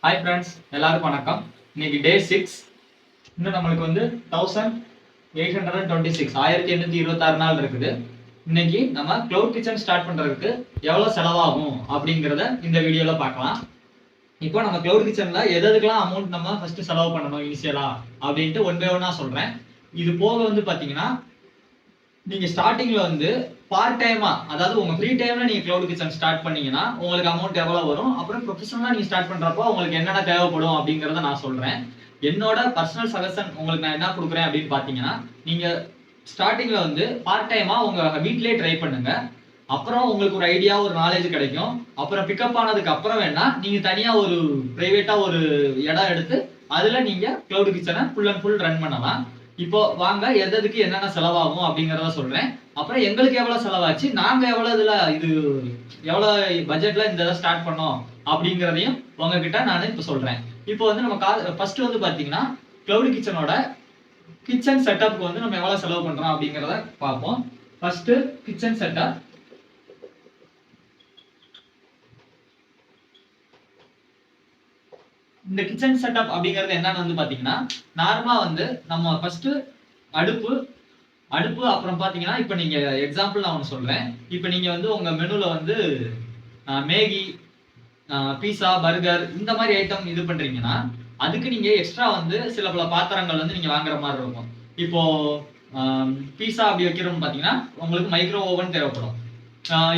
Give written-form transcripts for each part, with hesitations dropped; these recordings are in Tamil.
ஹாய் ஃப்ரெண்ட்ஸ், எல்லாருக்கும் வணக்கம். இன்னைக்கு டே 6. இன்னும் நம்மளுக்கு 1826 1826 நாள் இருக்குது. இன்னைக்கு நம்ம கிளவுட் கிச்சன் ஸ்டார்ட் பண்றதுக்கு எவ்வளவு செலவாகும் அப்படிங்கிறத இந்த வீடியோல பார்க்கலாம். இப்போ நம்ம கிளவுட் கிச்சன்ல எதுக்கெல்லாம் அமௌண்ட் நம்ம ஃபர்ஸ்ட் செலவு பண்ணணும் இனிஷியலா அப்படின்ட்டு ஒன் பை ஒன்னா சொல்றேன். இது போக பாத்தீங்கன்னா நீங்க ஸ்டார்டிங்ல பார்ட் டைமா, அதாவது உங்க ஃப்ரீ டைம்ல நீங்க கிளவுட் கிச்சன் ஸ்டார்ட் பண்ணீங்கன்னா உங்களுக்கு அமௌண்ட் எவ்வளவு வரும், அப்புறம் ப்ரொஃபஷனலா நீங்க ஸ்டார்ட் பண்றப்போ உங்களுக்கு என்னென்ன தேவைப்படும் அப்படிங்கறத நான் சொல்றேன். என்னோட பர்சனல் சஜஷன் உங்களுக்கு நான் என்ன கொடுக்குறேன் அப்படின்னு பாத்தீங்கன்னா, நீங்க ஸ்டார்டிங்ல பார்ட் டைமா உங்க வீட்லயே ட்ரை பண்ணுங்க. அப்புறம் உங்களுக்கு ஒரு ஐடியா, ஒரு நாலேஜ் கிடைக்கும். அப்புறம் பிக்கப் ஆனதுக்கு அப்புறம் வேணா நீங்க தனியா ஒரு பிரைவேட்டா ஒரு இடம் எடுத்து அதுல நீங்க கிளவுட் கிச்சனை ஃபுல் அண்ட் ஃபுல் ரன் பண்ணலாம். இப்போ வாங்க எதுக்கு என்னென்ன செலவாகும் அப்படிங்கறத சொல்றேன். அப்புறம் எங்களுக்கு எவ்வளவு செலவாச்சு, நாங்க எவ்வளவு பட்ஜெட்ல இந்த இதை ஸ்டார்ட் பண்ணோம் அப்படிங்கறதையும் உங்ககிட்ட நான் இப்ப சொல்றேன். இப்போ நம்ம ஃபர்ஸ்ட் பாத்தீங்கன்னா கிளவுட் கிச்சனோட கிச்சன் செட்டப்க்கு நம்ம எவ்வளவு செலவு பண்றோம் அப்படிங்கறத பார்ப்போம். First kitchen setup. இந்த கிச்சன் செட்டப் அப்படிங்கிறது என்னன்னு பாத்தீங்கன்னா, நார்மலா நம்ம ஃபர்ஸ்ட் அடுப்பு அப்புறம் பாத்தீங்கன்னா, இப்ப நீங்க எக்ஸாம்பிள் நான் ஒன்னு சொல்றேன். இப்ப நீங்க உங்க மெனுல மேகி, பீஸா, பர்கர் இந்த மாதிரி ஐட்டம் இது பண்றீங்கன்னா அதுக்கு நீங்க எக்ஸ்ட்ரா சில பல பாத்திரங்கள் நீங்க வாங்குற மாதிரி இருக்கும். இப்போ பீஸா அப்படி வைக்கிறோம்னு பாத்தீங்கன்னா உங்களுக்கு மைக்ரோ ஓவன் தேவைப்படும்.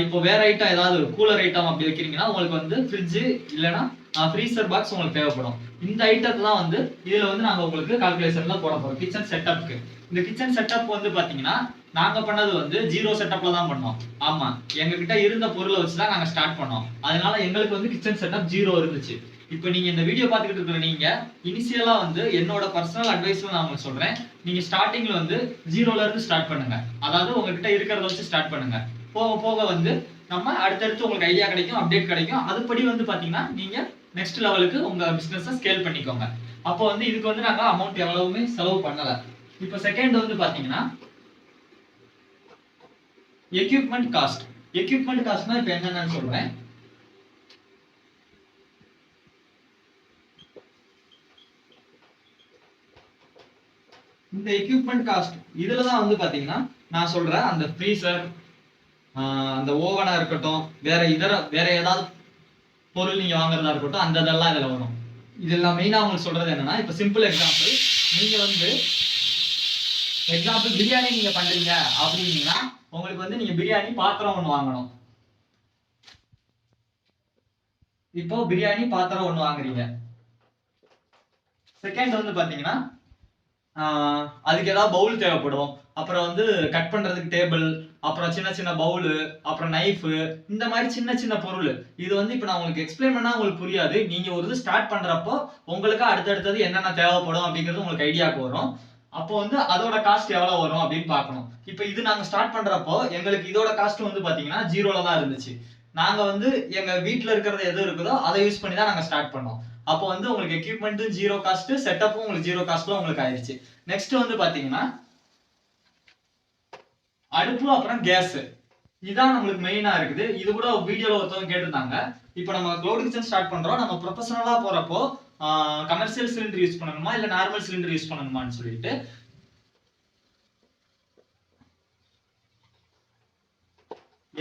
இப்போ வேற ஐட்டம் ஏதாவது கூலர் ஐட்டம் அப்படி வைக்கிறீங்கன்னா உங்களுக்கு ஃப்ரிட்ஜ் இல்லைன்னா ஃப்ரீசர் பாக்ஸ் உங்களுக்கு தேவைப்படும். இந்த ஐட்டத்தெல்லாம் இதுல நாங்க உங்களுக்கு கால்குலேஷன்ல போட போறோம் கிச்சன் செட்டப்க்கு. இந்த கிச்சன் செட்டப் பாத்தீங்கன்னா நாங்க பண்ணது ஜீரோ செட்டப்ல தான் பண்ணோம். ஆமா, எங்க கிட்ட இருந்த பொருளை வச்சுதான் நாங்க ஸ்டார்ட் பண்ணோம். அதனால எங்களுக்கு கிச்சன் செட்டப் ஜீரோ இருந்துச்சு. இப்போ நீங்க இந்த வீடியோ பார்த்துக்கிட்டு இருக்கிற நீங்க இனிஷியலா என்னோட பர்சனல் அட்வைஸ்ல நான் உங்களுக்கு சொல்றேன். நீங்க ஸ்டார்டிங்ல ஜீரோல இருந்து ஸ்டார்ட் பண்ணுங்க. அதாவது உங்ககிட்ட இருக்கிறத வச்சு ஸ்டார்ட் பண்ணுங்க. போக போக நம்ம அடுத்தடுத்து உங்களுக்கு ஐடியா கிடைக்கும், அப்டேட் கிடைக்கும். அதுபடி பாத்தீங்கன்னா நீங்க நெக்ஸ்ட் லெவலுக்கு உங்க பிசினஸ் ஸ்கேல் பண்ணிக்கோங்க. அப்போ இதுக்கு நாங்க அமௌண்ட் எவ்வளவுமே செலவு பண்ணல. இப்போ செகண்ட் பாத்தீங்கன்னா எக்யூப்மெண்ட் காஸ்ட். எக்யூப்மெண்ட் காஸ்ட்னா இப்போ என்னன்னு சொல்றேன். இந்த எக்யூப்மெண்ட் காஸ்ட் இதுலதான் பாத்தீங்கன்னா நான் சொல்ற அந்த ஃப்ரீசர், அந்த ஓவனா இருக்கட்டும், வேற ஏதாவது பொருள் நீங்க வாங்குறதா இருக்கட்டும், அந்த இதெல்லாம் இதுல வரும். இதெல்லாம் மெயினா உங்களுக்கு சொல்றது என்னன்னா, இப்ப சிம்பிள் எக்ஸாம்பிள், நீங்க எக்ஸாம்பிள் பிரியாணி நீங்க பண்றீங்க அப்படின்னா உங்களுக்கு நீங்க பிரியாணி பாத்திரம் ஒண்ணு வாங்கணும். இப்போ பிரியாணி பாத்திரம் ஒண்ணு வாங்குறீங்க. செகண்ட் பாத்தீங்கன்னா அதுக்கு ஏதாவது பவுல் தேவைப்படும். அப்புறம் கட் பண்றதுக்கு டேபிள், அப்புறம் சின்ன சின்ன பவுல், அப்புறம் நைஃப், இந்த மாதிரி சின்ன சின்ன பொருள். இது இப்ப நான் உங்களுக்கு எக்ஸ்பிளைன் பண்ணா உங்களுக்கு புரியாது. நீங்க ஒரு இது ஸ்டார்ட் பண்றப்போ உங்களுக்கு அடுத்தடுத்தது என்னென்ன தேவைப்படும் அப்படிங்கிறது உங்களுக்கு ஐடியாக்கு வரும். அப்போ அதோட காஸ்ட் எவ்வளவு வரும் அப்படின்னு பார்க்கணும். இப்ப இது நாங்க ஸ்டார்ட் பண்றப்போ எங்களுக்கு இதோட காஸ்ட் பாத்தீங்கன்னா ஜீரோல தான் இருந்துச்சு. நாங்க எங்க வீட்டுல இருக்கிறது எது இருக்குதோ அதை யூஸ் பண்ணி தான் நாங்க ஸ்டார்ட் பண்ணோம். அப்போ உங்களுக்கு எக்யூப்மெண்ட் ஜீரோ காஸ்ட், செட்டப்பும் உங்களுக்கு ஜீரோ காஸ்ட்ல உங்களுக்கு ஆயிடுச்சு. நெக்ஸ்ட் பாத்தீங்கன்னா அடுப்பு அப்புறம் கேஸ். இதான் நம்மளுக்கு மெயினா இருக்குது. இது கூட வீடியோல ஒருத்தவங்க கேட்டிருந்தாங்க. இப்போ நம்ம கிளவுட் கிச்சன் ஸ்டார்ட் பண்றோம், நம்ம ப்ரொஃபஷனலா போறப்போ கமர்ஷியல் சிலிண்டர் யூஸ் பண்ணணுமா இல்ல நார்மல் சிலிண்டர் யூஸ் பண்ணணுமான்னு சொல்லிட்டு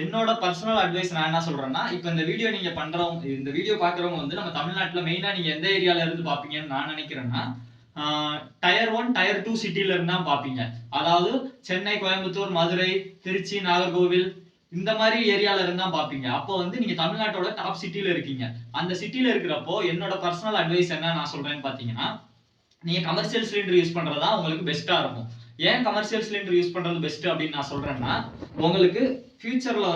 என்னோட பர்சனல் அட்வைஸ் நான் என்ன சொல்றேன்னா, இப்ப இந்த வீடியோ நீங்க பண்றவங்க, இந்த வீடியோ பாக்குறவங்க நம்ம தமிழ்நாட்டுல மெயினா நீங்க எந்த ஏரியால இருந்து பாப்பீங்கன்னு நான் நினைக்கிறேன்னா, டயர் 1 டயர் 2 சிட்டில இருந்து தான் பாப்பீங்க. அதாவது சென்னை, கோயம்புத்தூர், மதுரை, திருச்சி, நாகர்கோவில் இந்த மாதிரி ஏரியால இருந்து தான் பாப்பீங்க. அப்போ நீங்க தமிழ்நாட்டோட டாப் சிட்டில இருக்கீங்க. அந்த சிட்டில இருக்கிறப்போ என்னோட பர்சனல் அட்வைஸ் என்ன நான் சொல்றேன்னு பாத்தீங்கன்னா, நீங்க கமர்ஷியல் சிலிண்டர் யூஸ் பண்றதா உங்களுக்கு பெஸ்டா இருக்கும். ஏன் கமர்ஷியல் சிலிண்டர் யூஸ் பண்றது பெஸ்ட் அப்படின்னு நான் சொல்றேன்னா, உங்களுக்கு ஃபியூச்சர்ல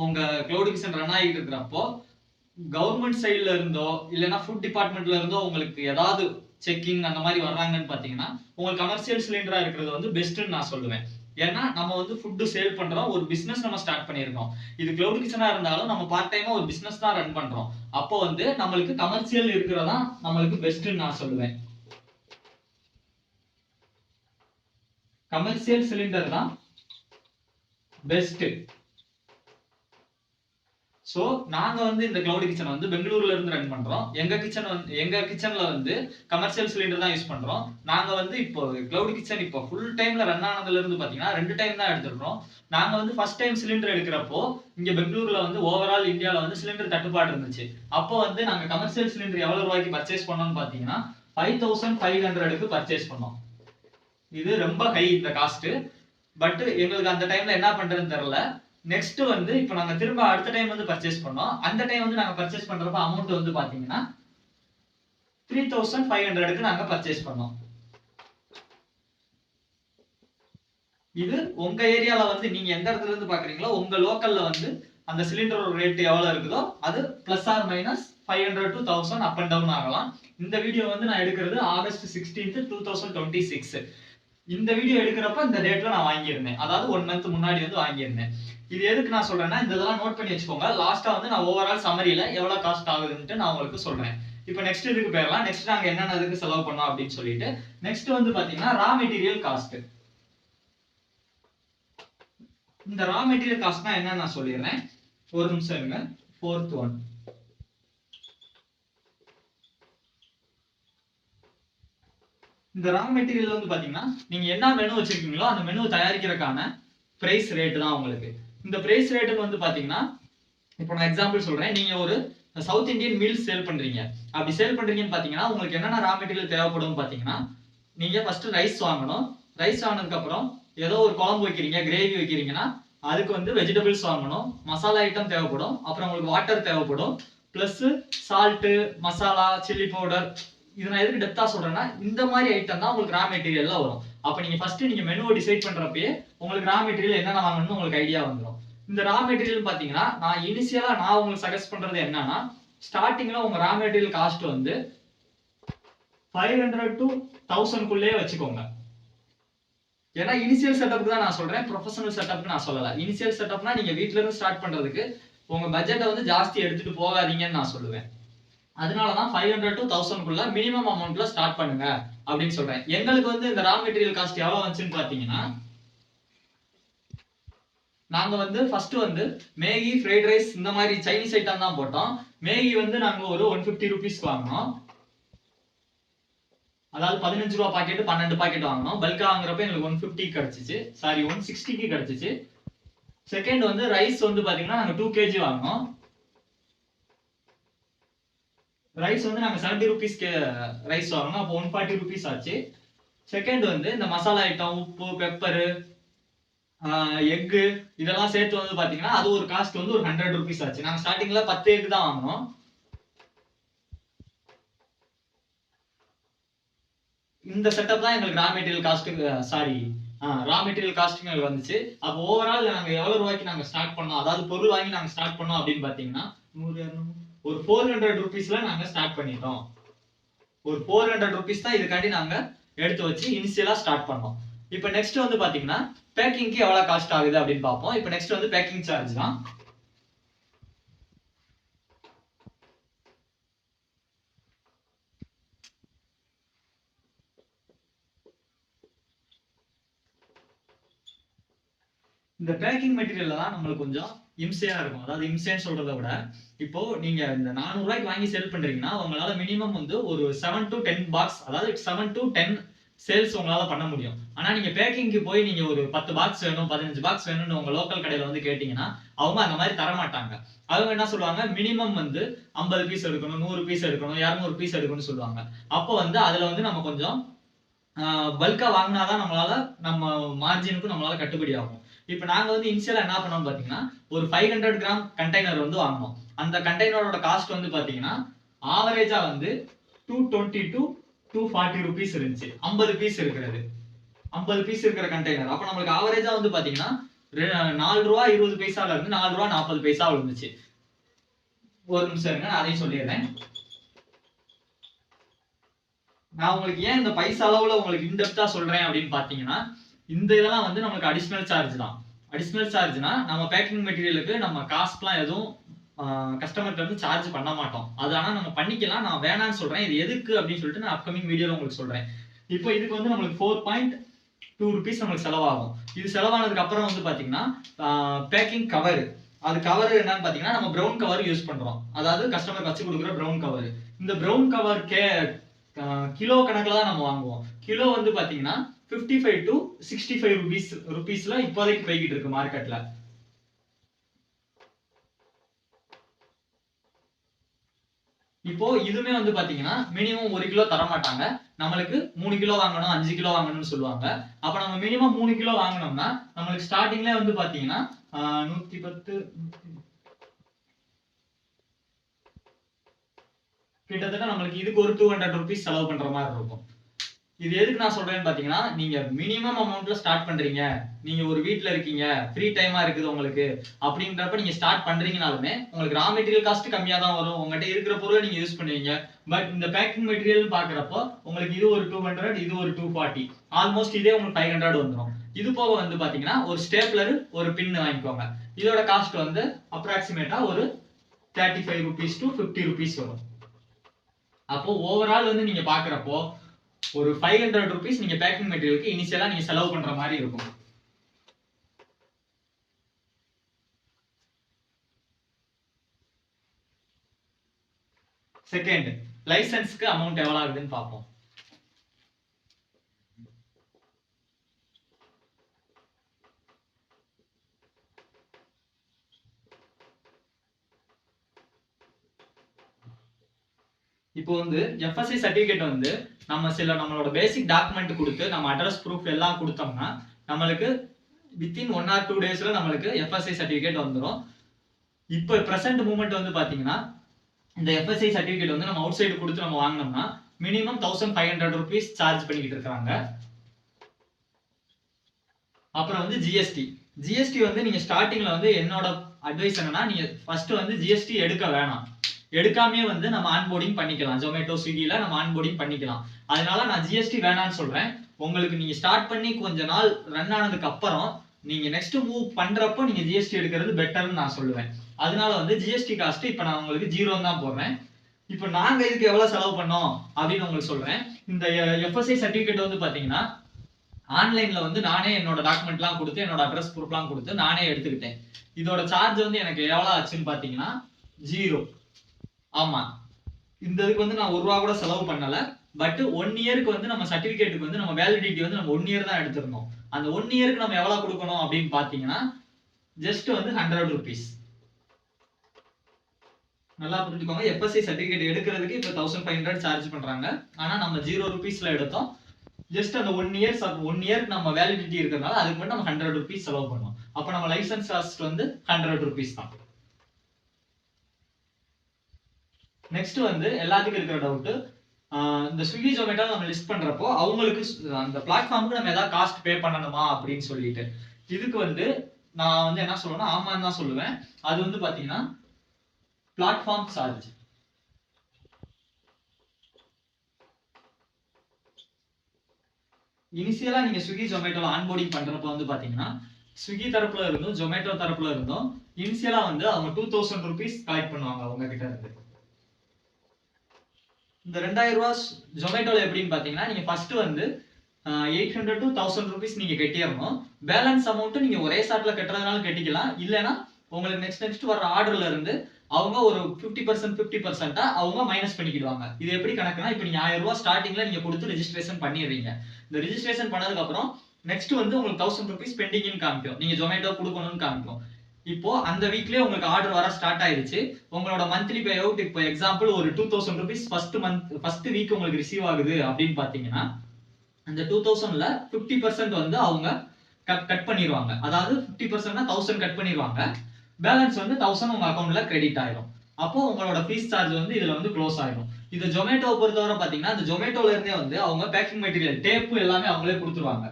உங்க கிளவுட் கிச்சன் ரன் ஆகிட்டு இருக்கிறப்போ கவர்மெண்ட் சைட்ல இருந்தோ இல்லைன்னா ஃபுட் டிபார்ட்மெண்ட்ல இருந்தோ உங்களுக்கு ஏதாவது செக்கிங் அந்த மாதிரி வர்றாங்கன்னு பாத்தீங்கன்னா உங்களுக்கு கமர்ஷியல் சிலிண்டரா இருக்கிறது பெஸ்ட்னு நான் சொல்லுவேன். ஏன்னா நம்ம ஃபுட் சேல் பண்றோம், ஒரு பிசினஸ் நம்ம ஸ்டார்ட் பண்ணிருக்கோம். இது கிளவுட் கிச்சனா இருந்தாலும் நம்ம பார்ட் டைமா ஒரு பிசினஸ் தான் ரன் பண்றோம். அப்போ நம்மளுக்கு கமர்ஷியல் இருக்கிறதா நம்மளுக்கு பெஸ்ட்னு நான் சொல்லுவேன். கமர்ஷியல் சிலிண்டர் தான் பெஸ்ட். ஸோ நாங்க வந்து இந்த கிளவுட் கிச்சன் வந்து பெங்களூர்ல இருந்து ரன் பண்றோம். எங்க கிச்சன்ல வந்து கமர்ஷியல் சிலிண்டர் தான் யூஸ் பண்றோம். நாங்க வந்து இப்போ கிளவுட் கிச்சன் இப்போ ஃபுல் டைம்ல ரன் ஆனதுல இருந்து பாத்தீங்கன்னா 2 டைம் தான் எடுத்திருக்கோம். நாங்க வந்து ஃபர்ஸ்ட் டைம் சிலிண்டர் எடுக்கிறப்போ இங்க பெங்களூர்ல வந்து ஓவரால் இந்தியாவில் வந்து சிலிண்டர் தட்டுப்பாடு இருந்துச்சு. அப்போ வந்து நாங்க கமர்ஷியல் சிலிண்டர் எவ்வளவு ரூபாய்க்கு பர்ச்சேஸ் பண்ணோம்னு பாத்தீங்கன்னா 5500க்கு பர்ச்சேஸ் பண்ணோம். இது ரொம்ப ஹை இந்த காஸ்ட். பட் எங்களுக்கு அந்த டைம்ல என்ன பண்றதுன்னு தெரியல. நெக்ஸ்ட் வந்து இப்போ நாங்க திரும்ப அடுத்த டைம் வந்து பர்ச்சேஸ் பண்ணோம். அந்த டைம் வந்து நாங்க பர்ச்சேஸ் பண்றப்ப அமௌண்ட் வந்து பாத்தீங்கன்னா 3500க்கு நாங்க பர்ச்சேஸ் பண்ணோம். இது உங்க ஏரியால வந்து நீங்க எந்த இடத்துல இருந்து பாக்குறீங்களோ உங்க லோக்கல்ல வந்து அந்த சிலிண்டரோட ரேட் எவ்வளவு இருக்குதோ அது plus or minus 500 to 1000 up and down ஆகலாம். இந்த வீடியோ வந்து நான் எடுக்கிறது ஆகஸ்ட் 16th 2026. இந்த வீடியோ எடுக்கிறப்ப இந்த டேட்ல நான் வாங்கியிருந்தேன். அதாவது 1 month முன்னாடி வந்து வாங்கியிருந்தேன். இது எதுக்கு நான் சொல்றேன்னா இந்த இதெல்லாம் நோட் பண்ணி வச்சுக்கோங்க. லாஸ்டா வந்து நான் ஓவரால் சம்மரியில எவ்வளவு காஸ்ட் ஆகுதுன்னு நான் உங்களுக்கு சொல்றேன். இப்போ நெக்ஸ்ட் இதுக்கு போயிடலாம். நெக்ஸ்ட் நாங்க என்னென்ன இதுக்கு செலவு பண்ணோம் அப்படின்னு சொல்லிட்டு நெக்ஸ்ட் வந்து பாத்தீங்கன்னா ரா மெட்டீரியல் காஸ்ட். இந்த ரா மெட்டீரியல் காஸ்ட்னா என்ன நான் சொல்லிடுறேன். ஒரு நிமிஷம் இருங்க. 4th one. இந்த ரா மெட்டீரியல் வந்து பாத்தீங்கன்னா நீங்க என்ன மெனு வச்சிருக்கீங்களோ அந்த மெனு தயாரிக்கிறதுக்கான பிரைஸ் ரேட் தான் உங்களுக்கு. இந்த பிரைஸ் ரேட்டுன்னு வந்து பாத்தீங்கன்னா இப்போ நான் எக்ஸாம்பிள் சொல்றேன். நீங்க ஒரு சவுத் இந்தியன் மீல்ஸ் சேல் பண்றீங்க. அப்படி சேல் பண்றீங்கன்னு பாத்தீங்கன்னா உங்களுக்கு என்னென்ன ரா மெட்டீரியல் தேவைப்படும் பாத்தீங்கன்னா நீங்க ஃபர்ஸ்ட் ரைஸ் வாங்கணும். ரைஸ் வாங்கினதுக்கு அப்புறம் ஏதோ ஒரு குழம்பு வைக்கிறீங்க, கிரேவி வைக்கிறீங்கன்னா அதுக்கு வந்து வெஜிடபிள்ஸ் வாங்கணும், மசாலா ஐட்டம் தேவைப்படும், அப்புறம் உங்களுக்கு வாட்டர் தேவைப்படும், plus salt, masala, chilli powder. இது நான் எதுக்கு டெப்தா சொல்றேன்னா இந்த மாதிரி ஐட்டம் தான் உங்களுக்கு ரா மெட்டீரியல்ல வரும். அப்ப நீங்க ஃபர்ஸ்ட் நீங்க மெனுவை டிசைட் பண்றப்பயே உங்களுக்கு ரா மெட்டீரியல் என்னென்ன வாங்கணும்னு உங்களுக்கு ஐடியா வந்துடும். இந்த ரா மெட்டீரியல் பாத்தீங்கன்னா நான் இனிஷியலா நான் உங்களுக்கு சஜஸ்ட் பண்றது என்னன்னா ஸ்டார்டிங்ல உங்க ரா மெட்டீரியல் காஸ்ட் வந்து 500 to 1000 குள்ளே வச்சுக்கோங்க. ஏன்னா இனிஷியல் செட்டப் தான் நான் சொல்றேன், ப்ரொஃபஷனல் செட்டப் நான் சொல்லல. இனிஷியல் செட்டப்னா நீங்க வீட்ல இருந்து ஸ்டார்ட் பண்றதுக்கு உங்க பட்ஜெட்டை வந்து ஜாஸ்தி எடுத்துட்டு போகாதீங்கன்னு நான் சொல்லுவேன். அதனாலதான் 500 to 1000 குள்ள மினிமம் அமௌண்ட்ல ஸ்டார்ட் பண்ணுங்க அப்படின்னு சொல்றேன். எங்களுக்கு வந்து இந்த ரா மெட்டீரியல் காஸ்ட் எவ்வளவு வந்துச்சுன்னு பாத்தீங்கன்னா நாங்க வந்து ஃபர்ஸ்ட் வந்து மேகி, ஃப்ரைட் ரைஸ் இந்த மாதிரி சைனீஸ் ஐட்டம் தான் போட்டோம். மேகி வந்து நாங்க ஒரு 150 rupees வாங்கினோம். அதாவது 15 ரூபா பாக்கெட் 12 பாக்கெட் வாங்கணும். பல்கா வாங்குறப்ப எங்களுக்கு 150 கிடைச்சிச்சு. சாரி 160க்கு கிடைச்சிச்சு. செகண்ட் வந்து ரைஸ் வந்து பாத்தீங்கன்னா நாங்க 2 kg வாங்கினோம். ரைஸ் வந்து நாங்க 70 rupeesக்கு ரைஸ் வாங்கணும். அப்போ 140 rupees ஆச்சு. செகண்ட் வந்து இந்த மசாலா ஐட்டம், உப்பு, பெப்பரு, எக் இதெல்லாம் சேர்த்து வந்து பாத்தீங்கன்னா அது ஒரு காஸ்ட் வந்து ஒரு 100 rupees ஆச்சு. நாங்க ஸ்டார்டிங்ல 10 எக் தான் வாங்கினோம். இந்த செட்டப் தான் எங்களுக்கு ரா மெட்டீரியல் காஸ்ட்டுக்கு ரா மெட்டீரியல் காஸ்ட்டுங்க எங்களுக்கு வந்துச்சு. அப்போ ஓவரால் நாங்க எவ்வளவு ரூபாய்க்கு நாங்க ஸ்டார்ட் பண்ணோம், அதாவது பொருள் வாங்கி நாங்க ஸ்டார்ட் பண்ணோம் அப்படின்னு பாத்தீங்கன்னா ஒரு 400 rupeesல நாங்க ஸ்டார்ட் பண்ணிட்டோம். ஒரு 400 rupees தான் இதுக்காண்டி நாங்க எடுத்து வச்சு இனிஷியலா ஸ்டார்ட் பண்ணோம். இப்போ நெக்ஸ்ட் வந்து பாத்தீங்கன்னா பேக்கிங்க்கு எவ்வளவு காஸ்ட் ஆகுது அப்படின்னு பார்ப்போம். இப்போ நெக்ஸ்ட் வந்து பேக்கிங் சார்ஜ் தான். இந்த பேக்கிங் மெட்டீரியல்ல தான் நம்மளுக்கு கொஞ்சம் இம்சையா இருக்கும். அதாவது இம்சைன்னு சொல்றதை விட இப்போ நீங்க இந்த 400 ரூபாய்க்கு வாங்கி சேல் பண்றீங்கன்னா உங்களால மினிமம் வந்து ஒரு 7 to 10 பாக்ஸ், அதாவது 7 to 10 சேல்ஸ் உங்களால பண்ண முடியும். ஆனா நீங்க பேக்கிங்க்கு போய் நீங்க ஒரு 10 பாக்ஸ் வேணும், 15 பாக்ஸ் வேணும்னு உங்க லோக்கல் கடையில வந்து கேட்டீங்கன்னா அவங்க அந்த மாதிரி தர மாட்டாங்க. அவங்க என்ன சொல்லுவாங்க, மினிமம் வந்து 50 பீஸ் எடுக்கணும், 100 பீஸ் எடுக்கணும், 200 பீஸ் எடுக்கணும்னு சொல்லுவாங்க. அப்போ வந்து அதுல வந்து நம்ம கொஞ்சம் பல்கா வாங்கினாதான் நம்மளால நம்ம மார்ஜினுக்கு நம்மளால கட்டுப்படி ஆகும். இப்போ நாங்க வந்து இனிஷியலா என்ன பண்ணோம் பாத்தீங்கன்னா ஒரு 500 கிராம் கண்டெய்னர் வந்து வாங்கினோம். அந்த கண்டெய்னரோட காஸ்ட் வந்து பாத்தீங்கன்னா ஆவரேஜா வந்து 220 to 240 rupees இருந்துச்சு. 50 பீஸ் இருக்கிறது, 50 பீஸ் இருக்கிற கண்டெய்னர். அப்ப நம்மளுக்கு ஆவரேஜா வந்து பாத்தீங்கன்னா 4 ரூபா 20 பைசால இருந்து 4 ரூபா 40 பைசா விழுந்துச்சு. ஒரு நிமிஷம் இருங்க, அதையும் சொல்லிடுறேன். நான் உங்களுக்கு ஏன் இந்த பைசா அளவுல உங்களுக்கு இன்டெப்தா சொல்றேன் அப்படின்னு பாத்தீங்கன்னா இந்த இதெல்லாம் வந்து நமக்கு அடிஷனல் சார்ஜ் தான். அடிஷனல் சார்ஜ்னா நம்ம பேக்கிங் மெட்டீரியலுக்கு நம்ம காஸ்ட்லாம் எதுவும் கஸ்டமர்கிட்ட வந்து சார்ஜ் பண்ண மாட்டோம். அது ஆனா நம்ம பண்ணிக்கலாம். நான் வேணான்னு சொல்றேன். இது எதுக்கு அப்படின்னு சொல்லிட்டு நான் அப்கமிங் வீடியோல உங்களுக்கு சொல்றேன். இப்போ இதுக்கு வந்து நம்மளுக்கு 4.2 rupees நம்மளுக்கு செலவாகும். இது செலவானதுக்கு அப்புறம் வந்து பாத்தீங்கன்னா பேக்கிங் கவர், அது கவர் என்னன்னு பாத்தீங்கன்னா நம்ம பிரவுன் கவர் யூஸ் பண்றோம், அதாவது கஸ்டமர் வச்சு கொடுக்குற பிரவுன் கவர். இந்த பிரவுன் கவர் கிலோ கணக்குல தான் நம்ம வாங்குவோம். கிலோ வந்து பாத்தீங்கன்னா 55 to 65 ருபீஸ்ல இப்போதைக்கு போய்கிட்டு இருக்கு மார்க்கெட்ல. இப்போ இதுமே வந்து பாத்தீங்கன்னா மினிமம் 1 கிலோ தர மாட்டாங்க, நம்மளுக்கு 3 கிலோ வாங்கணும் 5 கிலோ வாங்கணும்னு சொல்லுவாங்க. அப்ப நம்ம மினிமம் 3 கிலோ வாங்கணும்னா நம்மளுக்கு ஸ்டார்டிங்ல வந்து பாத்தீங்கன்னா 110 கிட்டத்தட்ட நம்மளுக்கு இதுக்கு ஒரு 200 ருபீஸ் செலவு பண்ற மாதிரி இருக்கும். இது எதுக்கு நான் சொல்றேன்னு பாத்தீங்கன்னா, நீங்க மினிமம் அமௌண்ட்ல ஸ்டார்ட் பண்றீங்க, நீங்க ஒரு வீட்ல இருக்கீங்க, ஃப்ரீ டைமா இருக்குது உங்களுக்கு அப்படின்றப்ப நீங்க ஸ்டார்ட் பண்றீங்கனாலுமே உங்களுக்கு ரா மெட்டீரியல் காஸ்ட் கம்மியா தான் வரும், உங்ககிட்ட இருக்கிற பொருளை நீங்க யூஸ் பண்ணுவீங்க. பட் இந்த பேக்கிங் மெட்டீரியல் பாக்குறப்போ உங்களுக்கு இது ஒரு 200, இது ஒரு 240, ஆல்மோஸ்ட் இதே உங்களுக்கு 500 வந்துடும். இது போக வந்து பாத்தீங்கன்னா ஒரு ஸ்டேப்லர் ஒரு பின் வாங்கிக்கோங்க, இதோட காஸ்ட் வந்து அப்ராக்சிமேட்டா ஒரு 35 ருபீஸ் to 50 ருபீஸ் வரும். அப்போ ஓவரால் வந்து நீங்க பாக்குறப்போ ஒரு 500 ருபீஸ் நீங்க பேக்கிங் மெட்டீரியலுக்கு இனிஷியலா நீங்க செலவு பண்ற மாதிரி இருக்கும். செகண்ட், லைசென்ஸ்க்கு அமௌண்ட் எவ்வளவு ஆகுதுன்னு பார்ப்போம். இப்போ வந்து எஃப்எஸ்ஐ சர்டிபிகேட் வந்து நம்ம நம்மளோட பேசிக் டாக்குமெண்ட் கொடுத்து நம்ம அட்ரஸ் ப்ரூஃப் எல்லாம் கொடுத்தோம்னா நம்மளுக்கு வித்தின் 1 or 2 டேஸ்ல நம்மளுக்கு எஃப்எஸ்ஐ சர்டிபிகேட் வந்துடும். இப்போ பிரசன்ட் மூமெண்ட் வந்து பாத்தீங்கன்னா இந்த எஃப்எஸ்ஐ சர்டிபிகேட் வந்து நம்ம அவுட் சைடு கொடுத்து நம்ம வாங்கினோம்னா மினிமம் 1500 ருபீஸ் சார்ஜ் பண்ணிக்கிட்டு இருக்காங்க. அப்புறம் வந்து ஜிஎஸ்டி வந்து நீங்க ஸ்டார்டிங்ல வந்து என்னோட அட்வைஸ் என்னன்னா, நீங்க ஃபர்ஸ்ட் வந்து ஜிஎஸ்டி எடுக்க வேணாம், எடுக்காமே வந்து நம்ம ஆன்போர்டிங் பண்ணிக்கலாம், ஜொமேட்டோ ஸ்விக்கில நம்ம ஆன்போர்டிங் பண்ணிக்கலாம். அதனால நான் ஜிஎஸ்டி வேணாம்னு சொல்றேன். உங்களுக்கு நீங்க ஸ்டார்ட் பண்ணி கொஞ்ச நாள் ரன் ஆனதுக்கு அப்புறம் நீங்க நெக்ஸ்ட் மூவ் பண்றப்போ நீங்க ஜிஎஸ்டி எடுக்கிறது பெட்டர்னு நான் சொல்லுவேன். அதனால வந்து ஜிஎஸ்டி காஸ்ட் இப்ப நான் உங்களுக்கு 0 தான் போடுறேன். இப்போ நாங்க இதுக்கு எவ்வளவு செலவு பண்ணோம் அப்படின்னு உங்களுக்கு சொல்றேன். இந்த எஃப்எஸ்ஐ சர்டிபிகேட் வந்து பாத்தீங்கன்னா ஆன்லைன்ல வந்து நானே என்னோட டாக்குமெண்ட்லாம் கொடுத்து என்னோட அட்ரஸ் ப்ரூஃப்லாம் கொடுத்து நானே எடுத்துக்கிட்டேன். இதோட சார்ஜ் வந்து எனக்கு எவ்வளவு ஆச்சுன்னு பாத்தீங்கன்னா 0. ஆமா, இந்த இதுக்கு வந்து நான் 1 ரூபா கூட செலவு பண்ணல. பட் 1 இயருக்கு வந்து நம்ம சர்டிபிகேட்டுக்கு வந்து நம்ம வேலிடிட்டி வந்து நம்ம 1 இயர் தான் எடுத்திருந்தோம். அந்த 1 இயருக்கு நம்ம எவ்வளவு கொடுக்கணும் அப்படின்னு பாத்தீங்கன்னா ஜஸ்ட் வந்து 100 ருபீஸ். நல்லா புரிஞ்சுக்கோங்க, எஃப்எஸ்ஐ சர்டிபிகேட் எடுக்கிறதுக்கு இப்ப 1500 சார்ஜ் பண்றாங்க. ஆனா நம்ம 0 ருபீஸ்ல எடுத்தோம். ஜஸ்ட் அந்த 1 இயருக்கு நம்ம வேலிடிட்டி இருக்கிறதுனால அதுக்கு மட்டும் நம்ம 100 ருபீஸ் செலவு பண்ணோம். அப்ப நம்ம லைசன்ஸ் காஸ்ட் வந்து 100 ருபீஸ் தான். நெக்ஸ்ட் வந்து எல்லாத்துக்கும் இருக்கிற டவுட், இந்த ஸ்விக்கி ஜொமேட்டோ நம்ம லிஸ்ட் பண்றப்போ அவங்களுக்கு அந்த பிளாட்ஃபார்முக்கு நம்ம ஏதாவது காஸ்ட் பே பண்ணணுமா அப்படின்னு சொல்லிட்டு, இதுக்கு வந்து நான் வந்து என்ன சொல்லுவேன்னா ஆமான்னு தான் சொல்லுவேன். அது வந்து பாத்தீங்கன்னா பிளாட்ஃபார்ம் சார்ஜ். இனிஷியலா நீங்க ஸ்விக்கி ஜொமேட்டோல ஆன்போர்டிங் பண்றப்ப வந்து பாத்தீங்கன்னா ஸ்விக்கி தரப்புல இருந்தும் ஜொமேட்டோ தரப்புல இருந்தும் இனிஷியலா வந்து அவங்க 2000 ருபீஸ் கலெக்ட் பண்ணுவாங்க அவங்க கிட்ட இருந்து. இந்த 2000 ரூபாய் ஜொமேட்டோல எப்படின்னு பாத்தீங்கன்னா நீங்க ஃபர்ஸ்ட் வந்து 800 to 1000 ருபீஸ் நீங்க கட்டிடணும். பேலன்ஸ் அமௌண்ட் நீங்க ஒரே ஷாட்ல கட்டுறதுனால கட்டிக்கலாம், இல்லைன்னா உங்களுக்கு நெக்ஸ்ட் வர ஆர்டர்ல இருந்து அவங்க ஒரு 50% அவங்க மைனஸ் பண்ணிக்கிடுவாங்க. இது எப்படி கணக்குனா, இப்போ நீங்க 1000 ரூபாய் ஸ்டார்டிங்ல நீங்க கொடுத்து ரெஜிஸ்ட்ரேஷன் பண்ணிடுறீங்க. இந்த ரெஜிஸ்ட்ரேஷன் பண்ணதுக்கு அப்புறம் நெக்ஸ்ட் வந்து உங்களுக்கு 1000 ருபீஸ் பெண்டிங்னு காமிக்கும், நீங்க ஜொமேட்டோ கொடுக்கணும்னு காமிக்கும். இப்போ அந்த வீக்லயே உங்களுக்கு ஆர்டர் வர ஸ்டார்ட் ஆயிருச்சு. உங்களோட மந்த்லி பே அவுட் இப்போ எக்ஸாம்பிள் ஒரு 2000 ருபீஸ் ஃபர்ஸ்ட் வீக் உங்களுக்கு ரிசீவ் ஆகுது அப்படின்னு பாத்தீங்கன்னா அந்த 2000ல 50% வந்து அவங்க கட் பண்ணிடுவாங்க. அதாவது 50%னா 1000 கட் பண்ணிடுவாங்க. பேலன்ஸ் வந்து 1000 உங்க அக்கௌண்ட்ல கிரெடிட் ஆயிடும். அப்போ உங்களோட ஃபீஸ் சார்ஜ் வந்து இதுல வந்து க்ளோஸ் ஆயிடும். இது ஜொமேட்டோ பொறுத்தவரை பாத்தீங்கன்னா இந்த ஜொமேட்டோல இருந்தே வந்து அவங்க பேக்கிங் மெட்டீரியல் டேப் எல்லாமே அவங்களே கொடுத்துருவாங்க.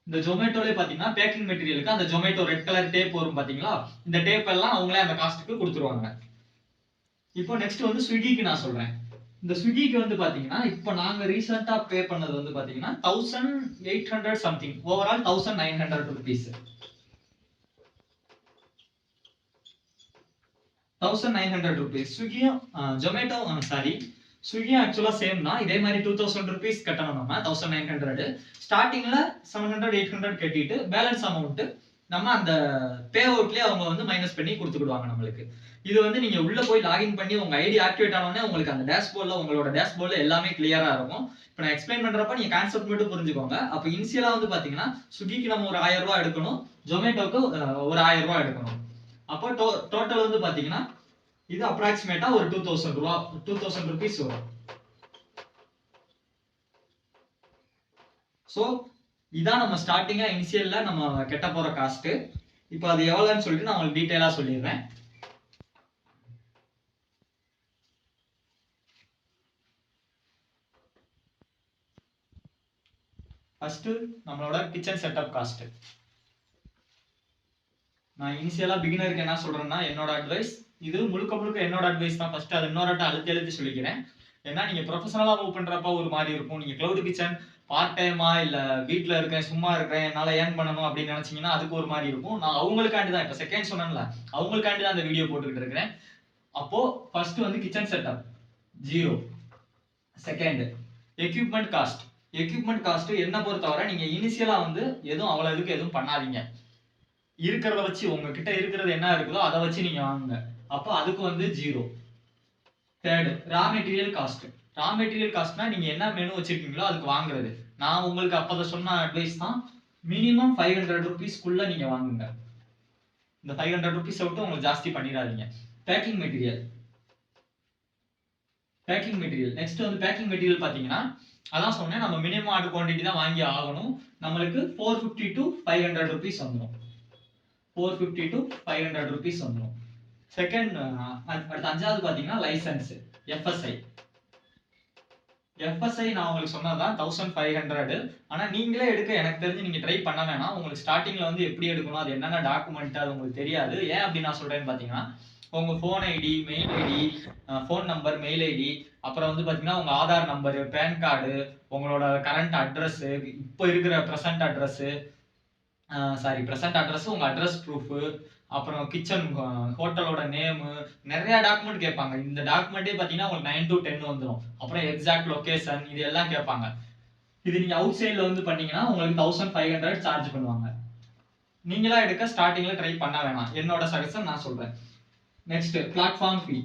இந்த ஜொமேட்டோலே பாத்தீங்கன்னா பேக்கிங் மெட்டீரியலுக்கு அந்த ஜொமேட்டோ ரெட் கலர் டேப் வரும் பாத்தீங்களா, இந்த டேப் எல்லாம் அவங்களே அந்த காஸ்ட்டுக்கு கொடுத்துருவாங்க. இப்போ நெக்ஸ்ட் வந்து ஸ்விக்கிக்கு நான் சொல்றேன். இந்த ஸ்விக்கிக்கு வந்து பாத்தீங்கன்னா இப்போ நாங்க ரீசெண்டா பே பண்ணது வந்து பாத்தீங்கன்னா 1800 சம்திங், ஓவரால் 1900 ருபீஸ். 1900 ருபீஸ். ஸ்விக்கியும் ஜொமேட்டோ ஸ்விக்கி ஆக்சுவலா சேம் தான். இதே மாதிரி 2000 ருபீஸ் கட்டணும் நம்ம. 1900 ஸ்டார்டிங்ல 700 800 கட்டிட்டு பேலன்ஸ் அமௌண்ட் நம்ம அந்த பே அவுட்லயே அவங்க வந்து மைனஸ் பண்ணி கொடுத்துக்கிடுவாங்க நம்மளுக்கு. இது வந்து நீங்க உள்ள போய் லாகின் பண்ணி உங்க ஐடி ஆக்டிவேட் ஆனோடனே உங்களுக்கு அந்த டேஷ்போர்ட்ல உங்களோட டேஷ்போர்ட்ல எல்லாமே கிளியரா இருக்கும். இப்போ நான் எக்ஸ்பிளைன் பண்றப்ப நீங்க கான்செப்ட் மட்டும் புரிஞ்சுக்கோங்க. அப்ப இனிஷியலா வந்து பாத்தீங்கன்னா ஸ்விக்கிக்கு நம்ம ஒரு 1000 ரூபாய் எடுக்கணும், ஜொமேட்டோக்கு ஒரு 1000 ரூபாய் எடுக்கணும். அப்போ டோட்டல் வந்து பாத்தீங்கன்னா இது அப்ராக்சிமேட்டா ஒரு 2000 ரூபாய் 2000 rupees வரும். சோ இதான் நம்ம ஸ்டார்டிங்கா இனிஷியல்ல நம்ம கெட்ட போற காஸ்ட். இப்போ அது எவ்வளவுன்னு சொல்லிட்டு நான் உங்களுக்கு டீடைலா சொல்லிடுறேன். ஃபர்ஸ்ட் நம்மளோட கிச்சன் செட்டப் காஸ்ட். நான் இனிஷியலா பிகினருக்கு என்ன சொல்றேன்னா என்னோட அட்வைஸ், இது முழுக்க முழுக்க என்னோட அட்வைஸ் தான். ஃபர்ஸ்ட் அது இன்னொரு அழுத்தி சொல்லிக்கிறேன். ஏன்னா நீங்க ப்ரொஃபஷனலா மூவ் பண்றப்ப ஒரு மாதிரி இருக்கும். நீங்க கிளவுட் கிச்சன் பார்ட் டைமா இல்ல வீட்டுல இருக்கேன் சும்மா இருக்கிறேன் என்னால ஏர்ன் பண்ணணும் அப்படின்னு நினைச்சீங்கன்னா அதுக்கு ஒரு மாதிரி இருக்கும். நான் அவங்களுக்காண்டி தான் இப்ப செகண்ட் சொன்னேன்ல, அவங்களுக்காண்டி தான் அந்த வீடியோ போட்டுக்கிட்டு இருக்கிறேன். அப்போ ஃபர்ஸ்ட் வந்து kitchen setup 0. Second equipment cost. Equipment cost என்ன பொறுத்தவரை நீங்க இனிஷியலா வந்து எதுவும் அவ்வளவு இதுக்கு எதுவும் பண்ணாதீங்க. இருக்கிறத வச்சு உங்ககிட்ட இருக்கிறது என்ன இருக்குதோ அதை வச்சு நீங்க வாங்குங்க. அப்போ அதுக்கு வந்து 0. Third raw material cost. Raw material காஸ்ட்னா நீங்க என்ன மெனு வச்சிருக்கீங்களோ அதுக்கு வாங்குறது. நான் உங்களுக்கு அப்பத சொன்ன அட்வைஸ் தான், மினிமம் 500 rupeesக்குள்ள நீங்க வாங்குங்க. இந்த 500 rupees விட்டு உங்களுக்கு ஜாஸ்தி பண்ணிடாதீங்க. Packing material. Packing material next வந்து பேக்கிங் மெட்டீரியல் பாத்தீங்கன்னா அதான் சொன்னேன், நம்ம மினிமம் ஆர்டர் குவாண்டிட்டி தான் வாங்கி ஆகணும். நம்மளுக்கு 450 to 500 rupees வந்துடும். 450 to 500 rupees வந்துடும். செகண்ட் அடுத்த அஞ்சாவது பாத்தீங்கன்னா லைசன்ஸ் எஃப்எஸ்ஐ. எஃப்எஸ்ஐ நான் உங்களுக்கு சொன்னதான் 1500. ஆனா நீங்களே எடுக்க எனக்கு தெரிஞ்சு நீங்க ட்ரை பண்ண வேணாம். உங்களுக்கு ஸ்டார்டிங்ல வந்து எப்படி எடுக்கணும், அது என்னென்ன டாக்குமெண்ட் அது உங்களுக்கு தெரியாது. ஏன் அப்படி நான் சொல்றேன்னு பாத்தீங்கன்னா உங்க phone ID, mail ID, phone number, mail ID, அப்புறம் வந்து பாத்தீங்கன்னா உங்க ஆதார் நம்பர், பேன் கார்டு, உங்களோட கரண்ட் அட்ரஸ், இப்போ இருக்கிற பிரசன்ட் அட்ரஸ், உங்க அட்ரஸ் ப்ரூஃப், அப்புறம் கிச்சன் ஹோட்டலோட நேம், நிறைய டாக்குமெண்ட் கேட்பாங்க. இந்த டாக்குமெண்டே பாத்தீங்கன்னா உங்களுக்கு 9 to 10 வந்துடும். அப்புறம் எக்ஸாக்ட் லொகேஷன் இது எல்லாம் கேட்பாங்க. இது நீங்க அவுட் சைட்ல வந்து பண்ணீங்கன்னா உங்களுக்கு 1500 சார்ஜ் பண்ணுவாங்க. நீங்களா எடுக்க ஸ்டார்டிங்ல ட்ரை பண்ண வேணாம், என்னோட சஜஷன் நான் சொல்றேன். நெக்ஸ்ட் பிளாட்ஃபார்ம் ஃபீ.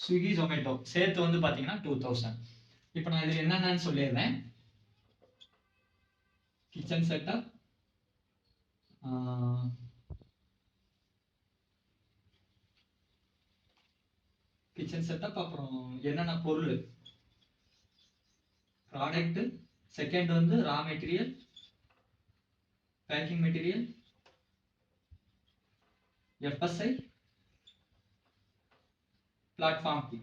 ஸ்விக்கி ஜொமேட்டோ சேர்த்து வந்து பாத்தீங்கன்னா 2000. இப்போ நான் இதுல என்னென்னு சொல்லிடுறேன். கிச்சன் செட்டப், அப்புறம் என்னென்ன பொருள், ப்ராடக்ட், செகண்ட் வந்து raw material, packing material, FSI, platform fee.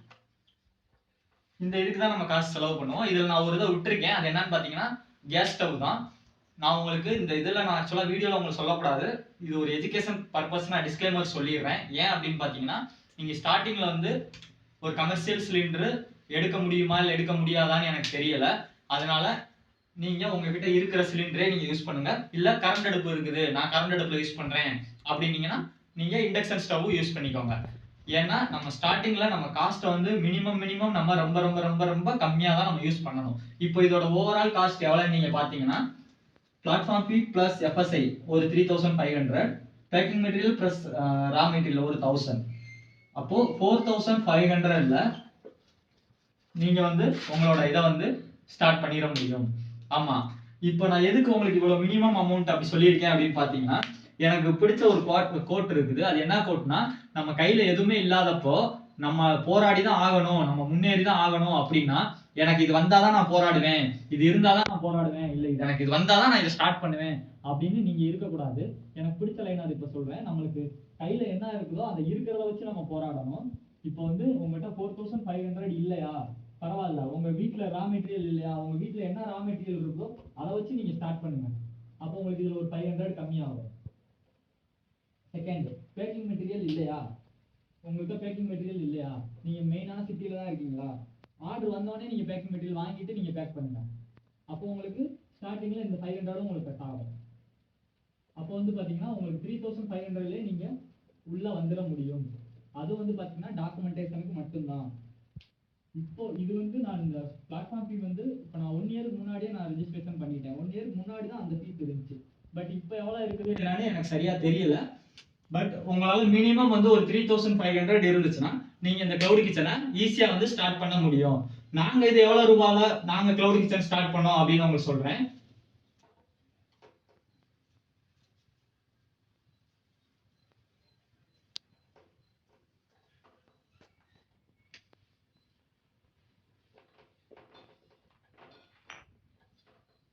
இந்த இதுக்கு தான் நம்ம காசு செலவு பண்ணுவோம். இதில் நான் ஒரு இதை விட்டுருக்கேன், அது என்னன்னு பார்த்தீங்கன்னா கேஸ் ஸ்டவ் தான். நான் உங்களுக்கு இந்த இதில் நான் ஆக்சுவலாக வீடியோவில் உங்களுக்கு சொல்லக்கூடாது, இது ஒரு எஜுகேஷன் பர்பஸ் நான் டிஸ்க்ளைமர் சொல்லிடுறேன். ஏன் அப்படின்னு பார்த்தீங்கன்னா நீங்கள் ஸ்டார்டிங்கில் வந்து ஒரு கமர்ஷியல் சிலிண்டர் எடுக்க முடியுமா இல்லை எடுக்க முடியாதான்னு எனக்கு தெரியலை. அதனால நீங்கள் உங்ககிட்ட இருக்கிற சிலிண்டரே நீங்கள் யூஸ் பண்ணுங்க. இல்லை கரண்ட் அடுப்பு இருக்குது, நான் கரண்ட் அடுப்பில் யூஸ் பண்ணுறேன் அப்படின்னீங்கன்னா நீங்கள் இண்டக்ஷன் ஸ்டவ் யூஸ் பண்ணிக்கோங்க. ஏன்னா நம்ம ஸ்டார்டிங்ல நம்ம காஸ்ட்டை வந்து மினிமம் நம்ம ரொம்ப ரொம்ப ரொம்ப ரொம்ப கம்மியாக தான் நம்ம யூஸ் பண்ணணும். இப்போ இதோட ஓவரால் காஸ்ட் எவ்வளோன்னு நீங்கள் பார்த்தீங்கன்னா பிளாட்ஃபார்ம் ஃபீ ப்ளஸ் எஃப்எஸ்ஐ ஒரு 3500, packing material plus raw material ஒரு 1000. அப்போ 4500ல நீங்க வந்து உங்களோட இதை வந்து ஸ்டார்ட் பண்ணிட முடியும். ஆமா, இப்போ நான் எதுக்கு உங்களுக்கு இவ்வளவு மினிமம் அமௌண்ட் அப்படி சொல்லியிருக்கேன் அப்படின்னு பார்த்தீங்கன்னா எனக்கு பிடிச்ச ஒரு கோட் இருக்குது. அது என்ன கோட்னா, நம்ம கையில எதுவுமே இல்லாதப்போ நம்ம போராடி தான் ஆகணும், நம்ம முன்னேறி தான் ஆகணும் அப்படின்னா எனக்கு இது வந்தாதான் நான் போராடுவேன், இது இருந்தாதான் நான் போராடுவேன், இல்லை எனக்கு இது வந்தாதான் நான் இதை ஸ்டார்ட் பண்ணுவேன் அப்படின்னு நீங்க இருக்கக்கூடாது. எனக்கு பிடிச்ச லைன் அது இப்போ சொல்றேன். நம்மளுக்கு கையில என்ன இருக்குதோ அதை இருக்கிறத வச்சு நம்ம போராடணும். இப்போ வந்து உங்ககிட்ட 4500 இல்லையா, பரவாயில்ல, உங்க வீட்டுல ரா மெட்டீரியல் இல்லையா, உங்க வீட்டுல என்ன ரா மெட்டீரியல் இருக்கோ அதை வச்சு நீங்க ஸ்டார்ட் பண்ணுங்க. அப்போ உங்களுக்கு இதுல ஒரு 500 கம்மியாகும். செகண்ட் பேக்கிங் மெட்டீரியல் இல்லையா, உங்கள்கிட்ட பேக்கிங் மெட்டீரியல் இல்லையா, நீங்க மெயினான சிட்டியில தான் இருக்கீங்களா, ஆர்டர் வந்தோடனே நீங்க பேக்கிங் மெட்டீரியல் வாங்கிட்டு நீங்க பேக் பண்ணுங்க. அப்போ உங்களுக்கு ஸ்டார்டிங்ல இந்த 500 உங்களுக்கு கட் ஆகும். அப்போ வந்து பாத்தீங்கன்னா உங்களுக்கு 3500லே நீங்க உள்ள வந்துட முடியும். அது வந்து பாத்தீங்கன்னா டாக்குமெண்டேஷனுக்கு மட்டும்தான். இப்போ இது வந்து நான் இந்த பிளாட்ஃபார்ம் ஃபீ வந்து இப்போ நான் 1 இயருக்கு முன்னாடியே நான் ரெஜிஸ்ட்ரேஷன் பண்ணிட்டேன். 1 இயருக்கு முன்னாடி தான் அந்த ஃபீஸ் இருந்துச்சு. பட் இப்போ எவ்வளோ இருக்குது என்னன்னு எனக்கு சரியா தெரியல. பட் உங்களால மினிமம் வந்து ஒரு 3500 இருந்துச்சுன்னா நீங்க இந்த கிளவுட் கிச்சனை ஈஸியா வந்து ஸ்டார்ட் பண்ண முடியும். நாங்க இது எவ்வளவு ரூபாயில நாங்க கிளவுட் கிச்சன் ஸ்டார்ட் பண்ணோம் அப்படின்னு உங்களுக்கு சொல்றேன்.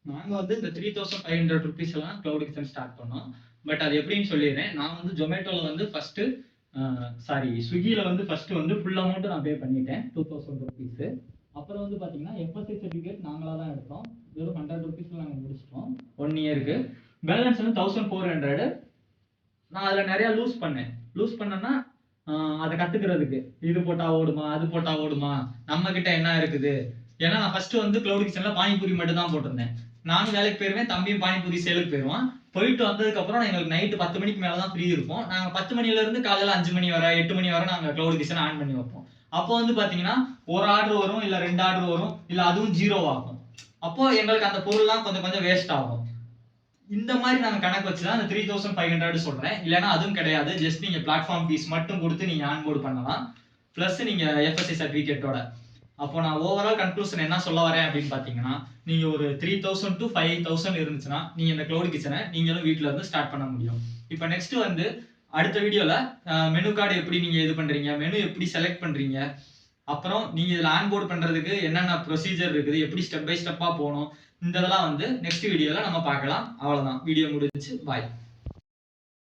நாங்க வந்து இந்த 3500 ருபீஸ் எல்லாம் கிளவுட் கிச்சன் ஸ்டார்ட் பண்ணோம். பட் அது எப்படின்னு சொல்லிடுறேன். நான் வந்து ஜொமேட்டோல வந்து ஃபர்ஸ்ட் ஸ்விக்கியில வந்து ஃபர்ஸ்ட் வந்து ஃபுல் அமௌண்ட் நான் பே பண்ணிட்டேன் 2000 ருபீஸ். அப்புறம் வந்து பாத்தீங்கன்னா எஃப்எஸ்ஐ சர்டிஃபிகேட் நாங்களா தான் எடுத்தோம். வெறும் 100 ருபீஸ்ல நாங்க முடிச்சிட்டோம் 1 இயருக்கு. பேலன்ஸ் வந்து 1400. நான் அதுல நிறைய லூஸ் பண்ணேன்னா அதை கத்துக்கிறதுக்கு இது போட்டா ஓடுமா அது போட்டா ஓடுமா நம்ம கிட்ட என்ன இருக்குது. ஏன்னா நான் ஃபர்ஸ்ட் வந்து கிளவுட் கிச்சன்ல பானிபூரி மட்டும் தான் போட்டிருந்தேன். நானும் வேலைக்கு போயிருவேன், தம்பியும் பானிபூரி சேலுக்கு போயிடுவான். போயிட்டு வந்ததுக்கு அப்புறம் எங்களுக்கு நைட்டு 10 மணிக்கு மேலதான் ஃப்ரீ இருக்கும். நாங்க 10 மணில இருந்து காலையில 5 மணி வரை 8 மணி வரை நாங்க கிளவுட் கிச்சன் ஆன் பண்ணி வைப்போம். அப்போ வந்து பாத்தீங்கன்னா ஒரு ஆர்டர் வரும், இல்ல 2 ஆர்டர் வரும், இல்ல அதுவும் 0 ஆகும். அப்போ எங்களுக்கு அந்த பொருள்லாம் கொஞ்சம் கொஞ்சம் வேஸ்ட் ஆகும். இந்த மாதிரி நாங்க கணக்கு வச்சுதான் அந்த 3500 சொல்றேன். இல்லைன்னா அதுவும் கிடையாது. ஜஸ்ட் நீங்க பிளாட்ஃபார்ம் ஃபீஸ் மட்டும் கொடுத்து நீங்க ஆன்போர்டு பண்ணலாம். பிளஸ் நீங்க எஃப்எஸ்ஐ சர்டிபிகேட்டோட. அப்போ நான் ஓவரால் கன்க்ளூஷன் என்ன சொல்ல வரேன் அப்படின்னு பாத்தீங்கன்னா, நீங்க ஒரு 3000 to 5000 இருந்துச்சுன்னா நீங்க இந்த கிளவுட் கிச்சனை நீங்களும் வீட்டுல இருந்து ஸ்டார்ட் பண்ண முடியும். இப்போ நெக்ஸ்ட் வந்து அடுத்த வீடியோல மெனு கார்டு எப்படி நீங்க இது பண்றீங்க, மெனு எப்படி செலக்ட் பண்றீங்க, அப்புறம் நீங்க இதுல ஆன்போர்ட் பண்றதுக்கு என்னென்ன ப்ரொசீஜர் இருக்குது, எப்படி ஸ்டெப் பை ஸ்டெப்பா போகணும், இந்த இதெல்லாம் வந்து நெக்ஸ்ட் வீடியோல நம்ம பார்க்கலாம். அவ்வளவுதான், வீடியோ முடிஞ்சுச்சு. பாய்.